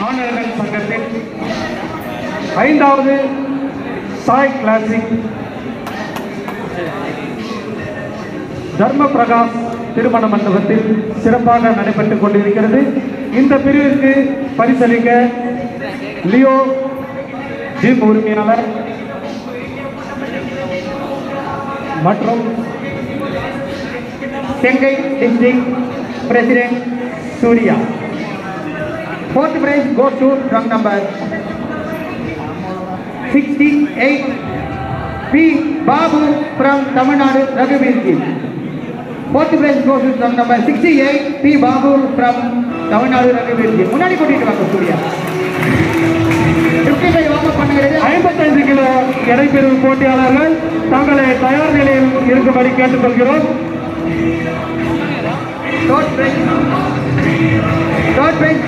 ஆணர்கள் சங்கத்தின் 5வது சாய் கிளாசிக் தர்ம பிரகாஷ் திருமண மண்டபத்தில் சிறப்பாக நடைபெற்றுக் கொண்டிருக்கிறது. இந்த பிரிவிற்கு பரிசளிக்க லியோ ஜிம் உரிமையாளர் மற்றும் Chengai district president Surya. 4th prize goes to from number 68 P. Babu from Tamil Nadu Raghuvirji. 4th prize goes to from number 68 P. Babu from Tamil Nadu Raghuvirji. முன்னாடி கூட்டிட்டு வாங்க சூர்யா. 55 வாங்க பண்ணுகிறது. 55 கிலோ எடைப்பிரிவு போட்டியாளர்கள் தங்களை தயார் நிலையில் இருக்கும்படி கேட்டுக்கொள்கிறோம். Third prize